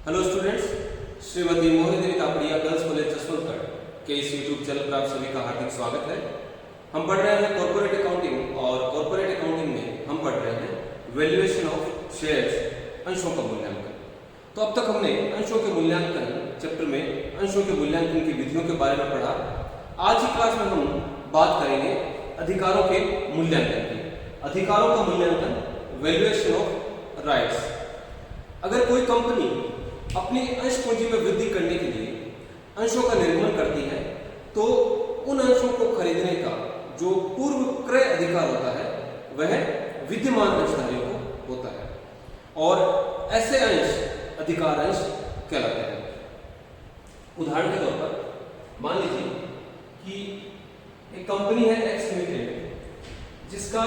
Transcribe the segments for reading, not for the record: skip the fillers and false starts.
Hello students, Shrimati Mohini देवी Tapadia girls college Jaswantgarh के इस YouTube channel पर आप सभी का हार्दिक स्वागत है। हम पढ़ रहे हैं कॉर्पोरेट अकाउंटिंग और कॉर्पोरेट अकाउंटिंग में हम पढ़ रहे हैं वैल्यूएशन ऑफ शेयर्स, अंशों का मूल्यांकन। तो अब तक हमने अंशों के मूल्यांकन चैप्टर में अंशों के मूल्यांकन की विधियों के बारे में पढ़ा। आज की क्लास में हम बात करेंगे अधिकारों के मूल्यांकन की। अधिकारों का मूल्यांकन, वैल्यूएशन ऑफ राइट्स। अगर कोई कंपनी अपनी अंश पूंजी में वृद्धि करने के लिए अंशों का निर्माण करती है तो उन अंशों को खरीदने का जो पूर्व क्रय अधिकार होता है वह विद्यमान अंशधारियों को होता है और ऐसे अंश अधिकार अंश कहलाते हैं। उदाहरण के तौर पर मान लीजिए कि एक कंपनी है एक्स लिमिटेड जिसका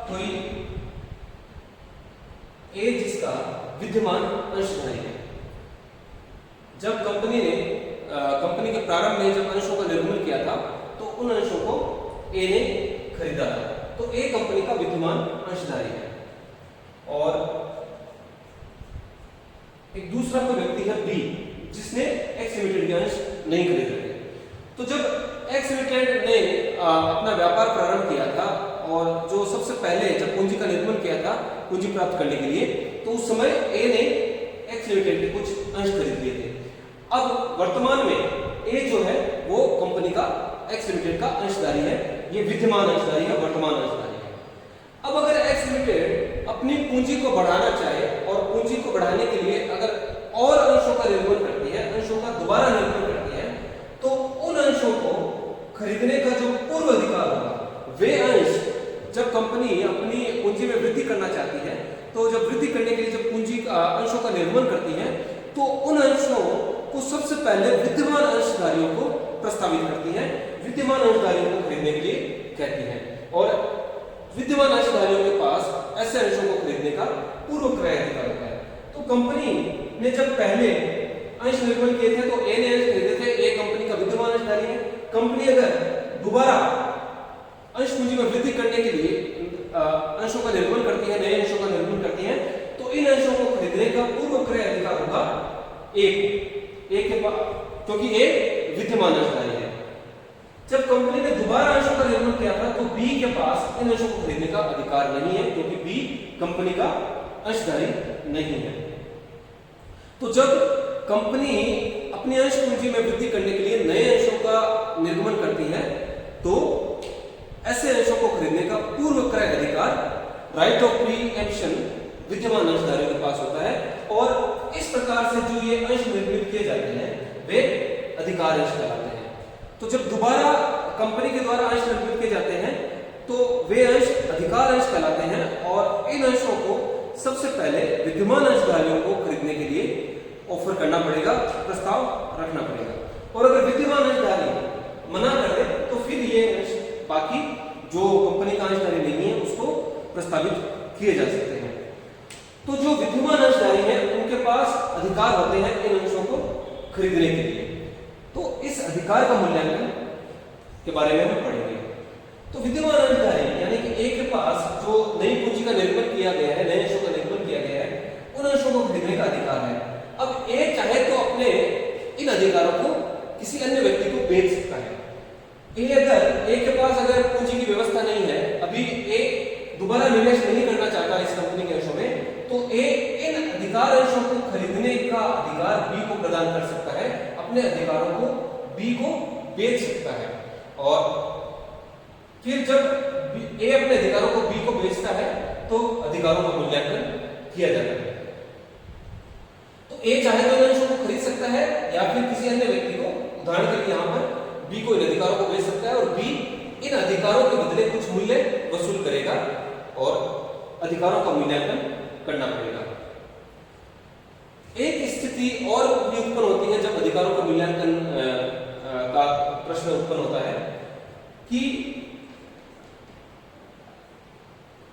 कोई जिसका विद्यमान अंशधारी है। जब कंपनी के प्रारंभ में जब अंशों का निर्माण किया था तो उन अंशों को ए ने खरीदा था, तो ए कंपनी का विद्यमान अंशधारी है। और एक दूसरा कोई व्यक्ति है बी जिसने एक्स लिमिटेड के अंश नहीं खरीदे थे। तो जब एक्स लिमिटेड ने अपना व्यापार प्रारंभ किया था और जो सबसे पहले जब पूंजी का निर्माण किया था पूंजी प्राप्त करने के लिए, तो उस समय ए ने एक्स लिमिटेड के कुछ अंश खरीद लिए थे। अब वर्तमान में ए जो है वो कंपनी का एक्स लिमिटेड का अंशधारी है, ये विद्यमान अंशधारी है, वर्तमान अंशधारी है। अब अगर एक्स लिमिटेड अपनी पूंजी को बढ़ाना चाहे और पूंजी को बढ़ाने के लिए अगर और अंशों का निर्माण करती है, अंशों का दोबारा निर्माण करती है, तो उन अंशों को खरीदने का जो पूर्व अधिकार होगा वे अंश जब कंपनी अपनी पूंजी में वृद्धि करना चाहती है, तो जब वृद्धि करने के लिए जब पूंजी अंशों का निर्माण करती है तो उन अंशों को सबसे पहले विद्यमान अंशधारियों को प्रस्तावित करती है, विद्यमान अंशधारियों को खरीदने के लिए कहती है। और विद्यमान अंशधारियों के पास ऐसे अंशों को खरीदने का पूर्व क्रय अधिकार होता है। तो कंपनी ने जब पहले अंश निर्माण किए थे तो ए ने अंश खरीदे थे, ए कंपनी का विद्यमान अंशधारी है। कंपनी अगर दोबारा अंश पूंजी में वृद्धि करने के लिए अंशों का निर्माण करती है, नए अंशों का निर्माण करती है, तो इन अंशों को खरीदने का पूर्व क्रय अधिकार होगा ए के पास, क्योंकि ए विद्यमान अंशधारी है। जब कंपनी ने दोबारा अंशों का निर्माण किया था तो बी के पास इन अंशों को खरीदने का अधिकार नहीं है, क्योंकि बी कंपनी का अंशधारी नहीं है। तो जब कंपनी अपनी अंश पूंजी में वृद्धि करने के लिए नए अंशों का निर्माण करती है तो ऐसे अंशों को खरीदने का पूर्व क्रय अधिकार, राइट ऑफ प्रीएम्प्शन, विद्यमान अंशधारियों के पास होता है। और इस प्रकार से जो ये अंश निर्मित किए जाते हैं वे अधिकार अंश कहलाते हैं। तो जब दोबारा कंपनी के द्वारा अंश निर्मित किए जाते हैं तो वे अंश अधिकार अंश कहलाते हैं और इन अंशों को सबसे पहले विद्यमान अंशधारियों को खरीदने के लिए ऑफर करना पड़ेगा, प्रस्ताव रखना पड़ेगा। और अगर विद्यमान अंशधारी मना कर दे तो फिर ये अंश बाकी जो कंपनी का अंशधारी नहीं है उसको प्रस्तावित किए जा सकते हैं। तो जो विद्यमान अंशधारी हैं उनके पास अधिकार होते हैं इन अंशों को खरीदने के लिए। तो इस अधिकार का मूल्यांकन के बारे में हम पढ़ेंगे। तो विद्यमान अंशधारी यानी कि ए के पास जो नई पूंजी का निर्माण किया गया है, नए अंशों का निर्माण किया गया है, उन अंशों को खरीदने का अधिकार है। अब ए चाहे तो अपने इन अधिकारों को किसी अन्य व्यक्ति को बेच सकता है। ए के पास अगर पूंजी की व्यवस्था नहीं है, अभी ए दोबारा निवेश नहीं करना चाहता इस कंपनी के अंशों में, तो ए इन अधिकार अंशों को खरीदने का अधिकार बी को प्रदान कर सकता है, अपने अधिकारों को बी को बेच सकता है। और फिर जब ए अपने अधिकारों को बी को बेचता है तो अधिकारों का मूल्यांकन किया जाता है। तो ए चाहे तो इन अंशों को खरीद सकता है या फिर किसी अन्य व्यक्ति को, उदाहरण के लिए यहां पर बी को इन अधिकारों को बेच सकता है और बी इन अधिकारों के बदले कुछ मूल्य वसूल करेगा और अधिकारों का मूल्यांकन करना पड़ेगा। एक स्थिति और भी उत्पन्न होती है जब अधिकारों का मूल्यांकन का प्रश्न उत्पन्न होता है कि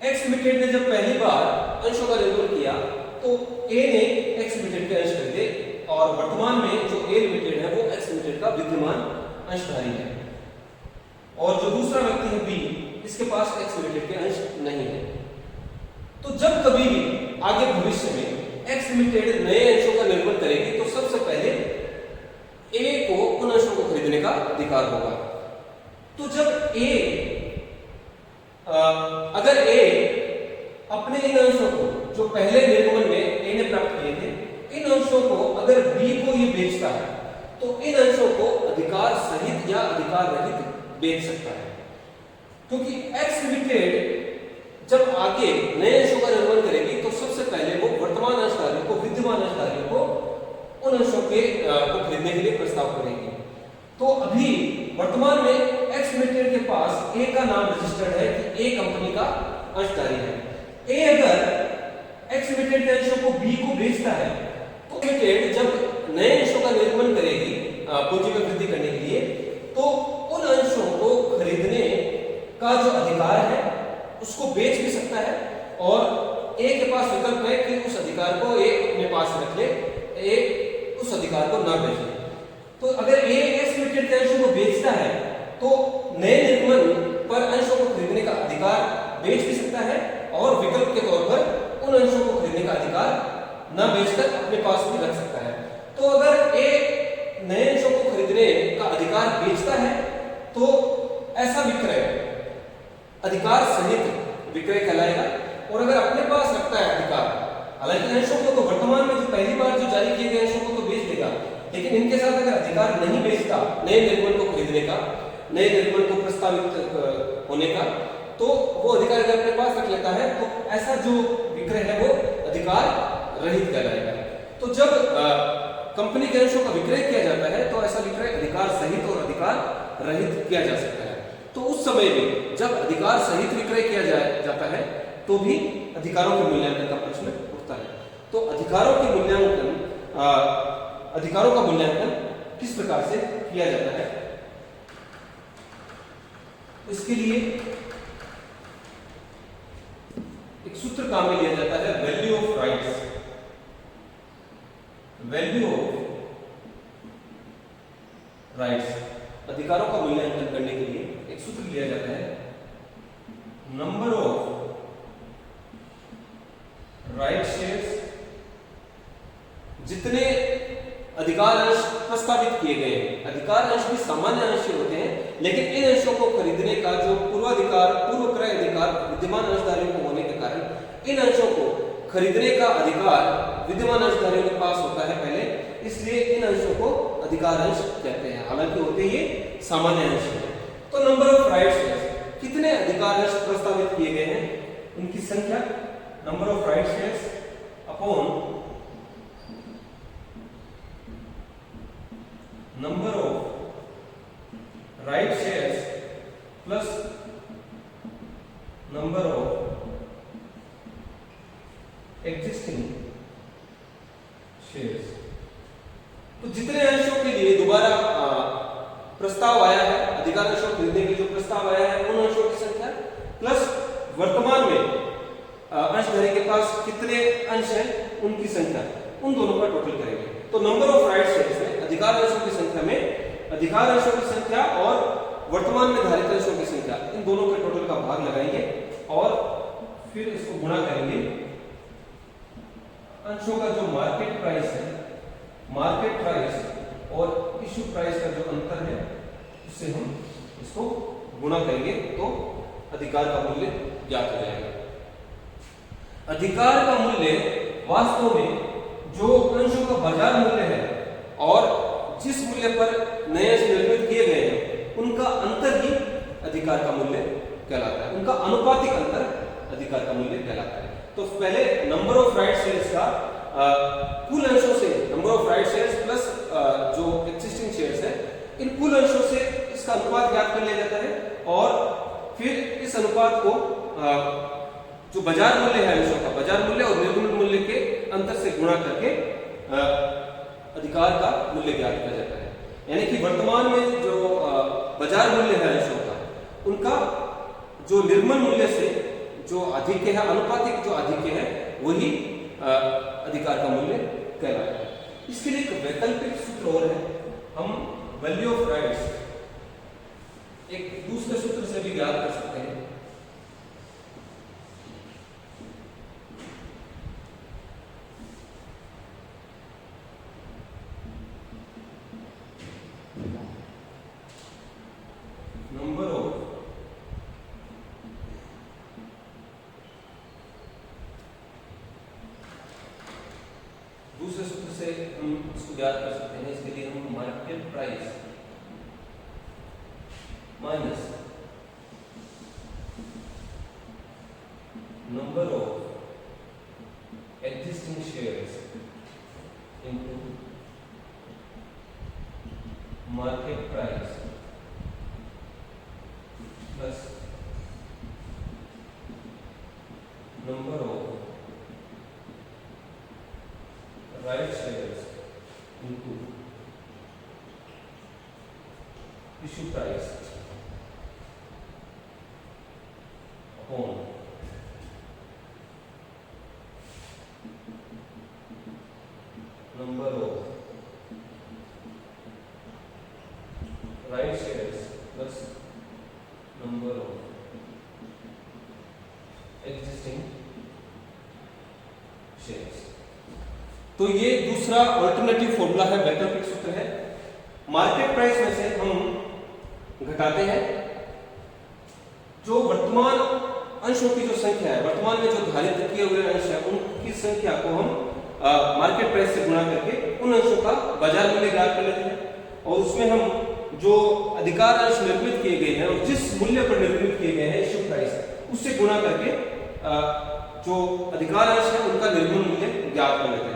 एक्स लिमिटेड ने जब पहली बार अंशों का निर्माण किया तो ए ने एक्स लिमिटेड के अंश खरीदे और वर्तमान में जो ए लिमिटेड है वो एक्स लिमिटेड का विद्यमान अंशधारी है और जो दूसरा व्यक्ति है बी, इसके पास एक्स लिमिटेड के अंश नहीं है। तो जब कभी भी आगे भविष्य में एक्स लिमिटेड नए अंशों का निर्माण करेगी तो सबसे पहले ए को उन अंशों को खरीदने का अधिकार होगा। तो जब ए अगर ए अपने इन अंशों को जो पहले निर्गमन में ए ने प्राप्त किए थे, इन अंशों को अगर बी को ये बेचता है तो इन अंशों को अधिकार सहित या अधिकार रहित बेच सकता है, क्योंकि एक्स लिमिटेड जब आगे नए अंशों का निर्माण करेगी तो सबसे पहले वो वर्तमान अंशधारियों को, विद्यमान अंशधारियों को उन अंशों के को खरीदने के लिए प्रस्ताव करेगी। तो अभी वर्तमान में एक्स लिमिटेड के पास ए का नाम रजिस्टर्ड है कि ए कंपनी का अंशधारी है। ए अगर एक्स लिमिटेड के अंशों को बी को बेचता है तो लिमिटेड जब नए अंशों का निर्माण करेगी पूंजी में वृद्धि करने के लिए, तो उन अंशों को खरीदने का जो अधिकार है उसको बेच भी सकता है, और ए के पास विकल्प है कि उस अधिकार को ए अपने पास रख ले, ए उस अधिकार को ना बेचे। तो अगर ए एक्स लिमिटेड के अंशों को बेचता है तो नए निर्गमन पर अंशों को खरीदने का अधिकार बेच भी सकता है, और विकल्प के तौर पर उन अंशों को खरीदने का अधिकार न बेचकर अपने पास भी रख सकता है। तो अगर ए नए अंशों को खरीदने का अधिकार बेचता है तो ऐसा विक्रय अधिकार सहित विक्रय कहलाएगा, और अगर अपने पास रखता है अधिकार, हालांकि अंशों को तो वर्तमान में जो पहली बार जो जारी किए गए अंशों को तो बेच देगा, लेकिन इनके साथ अगर अधिकार नहीं बेचता नए निर्गमन को खरीदने का, नए निर्गमन को प्रस्तावित होने का, तो वो अधिकार अगर अपने पास रख लेता है तो ऐसा जो विक्रय है वो अधिकार रहित कहलाएगा। तो जब कंपनी के अंशों का विक्रय किया जाता है तो ऐसा विक्रय अधिकार सहित और अधिकार रहित किया जा सकता है। तो उस समय में जब अधिकार सहित विक्रय किया जाता है तो भी अधिकारों के मूल्यांकन का प्रश्न उठता है। तो अधिकारों का मूल्यांकन किस प्रकार से किया जाता है, इसके लिए एक सूत्र काम में लिया जाता है, value of rights. Value of rights, अधिकारों का मूल्यांकन करने के लिए एक सूत्र लिया जाता है, नंबर ऑफ राइट शेयर्स, जितने अधिकार अंश प्रस्तावित किए गए हैं। अधिकार अंश भी सामान्य अंश होते हैं, लेकिन इन अंशों को खरीदने का जो पूर्वाधिकार, पूर्व क्रय अधिकार विद्यमान अंशधारियों को होने के कारण इन अंशों को खरीदने का अधिकार विद्यमान अंशधारियों के पास होता है पहले, इसलिए इन अंशों को अधिकार अंश कहते हैं, हालांकि होते ये सामान्य अंश हैं। तो नंबर ऑफ राइट्स, कितने अधिकार अंश प्रस्तावित किए गए हैं, उनकी संख्या, number of right shares upon number of right shares plus number of existing shares. तो जितने अंशों के लिए दोबारा प्रस्ताव आया है, अधिकार अंशों खरीदने के लिए जो प्रस्ताव आया है, उन अंशों की संख्या प्लस वर्तमान में अंशधारी के पास कितने अंश हैं उनकी संख्या, उन दोनों का टोटल करेंगे। तो नंबर ऑफ राइट शेयर्स में अधिकार अंशों की संख्या में अधिकार अंशों की संख्या और वर्तमान में धारित अंशों की संख्या, इन दोनों के टोटल का भाग लगाएंगे और फिर इसको गुणा करेंगे अंशों का जो मार्केट प्राइस है, मार्केट प्राइस और इश्यू प्राइस का जो अंतर है उससे हम इसको गुणा करेंगे तो अधिकार का मूल्य ज्ञात हो जाएगा। अधिकार का मूल्य वास्तव में जो अंशों का बाजार मूल्य है और जिस मूल्य पर नए अंश निर्मित किए गए हैं उनका अंतर ही अधिकार का मूल्य कहलाता है, उनका अनुपातिक अंतर अधिकार का मूल्य कहलाता है। तो पहले नंबर ऑफ राइट शेयर्स का कुल अंशों से, number of right shares plus जो एक्सिस्टिंग शेयर्स है, इन कुल अंशों से इसका अनुपात ज्ञात कर लिया जाता है और फिर इस अनुपात को जो बाजार मूल्य है अंशों का, बाजार मूल्य और निर्गमन मूल्य के अंतर से गुणा करके अधिकार का मूल्य ज्ञात किया जाता है। यानी कि वर्तमान में जो बाजार मूल्य है अंशों का, उनका जो निर्गमन मूल्य से जो अधिक है, अनुपातिक जो अधिक है, वही अधिकार का मूल्य कहलाता है। इसके लिए एक वैकल्पिक सूत्र और है, हम वैल्यू ऑफ राइट्स एक दूसरे सूत्र से भी ज्ञात कर सकते हैं। दूसरे सूत्र से हम इसको ज्ञात कर सकते हैं। इसके लिए हम market price minus number of existing shares into market price plus number of right shares into issue price upon number of right shares plus number of existing shares. तो ये दूसरा अल्टरनेटिव फॉर्मूला है, वैकल्पिक सूत्र है। मार्केट प्राइस में से हम घटाते हैं जो वर्तमान अंशों की जो संख्या है, वर्तमान में जो धारित किए हुए अंश है उनकी संख्या को हम मार्केट प्राइस से गुणा करके उन अंशों का बाजार मूल्य ज्ञात कर लेते हैं और उसमें हम जो अधिकार अंश निर्मित किए गए हैं और जिस मूल्य पर निर्मित किए गए हैं इश्यू प्राइस उससे गुणा करके जो अधिकार अंश है उनका निर्गुण मूल्य ज्ञात कर लेते हैं।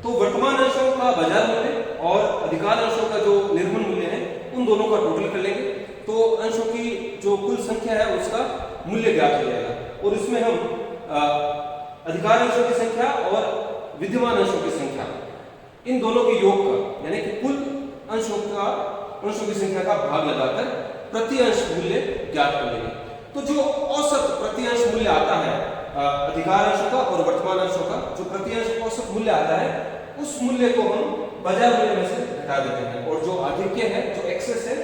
तो वर्तमान अंशों का बाजार मूल्य और अधिकार अंशों का जो निर्गुण मूल्य है उन दोनों का टोटल कर लेंगे तो अंशों की जो कुल संख्या है उसका मूल्य ज्ञात हो जाएगा और इसमें हम अधिकार अंशों की संख्या और विद्यमान अंशों की संख्या इन दोनों के योग का यानी कि कुल अंशों की संख्या का भाग लगाकर प्रति अंश मूल्य ज्ञात कर लेंगे। तो जो औसत प्रति अंश मूल्य आता है अधिकार अंशों का और वर्तमान अंशों का जो प्रति अंश औसत मूल्य आता है उस मूल्य को हम बाजार मूल्य में से घटा देते हैं और जो आधिक्य है जो एक्सेस है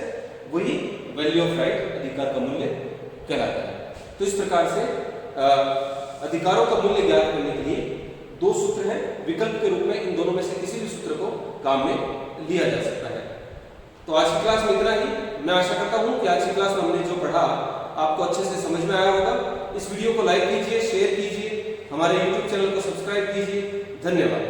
वही वैल्यू ऑफ राइट अधिकार का मूल्य कहलाता है। तो इस प्रकार से अधिकारों का मूल्य ज्ञात करने के लिए दो सूत्र हैं, विकल्प के रूप में इन दोनों में से किसी भी सूत्र को काम में लिया जा सकता है। तो आज की क्लास में इतना ही। मैं आशा करता हूं कि आज की क्लास में हमने जो पढ़ा आपको अच्छे से समझ में आया होगा। इस वीडियो को लाइक कीजिए, शेयर कीजिए, हमारे YouTube चैनल को सब्सक्राइब कीजिए। धन्यवाद।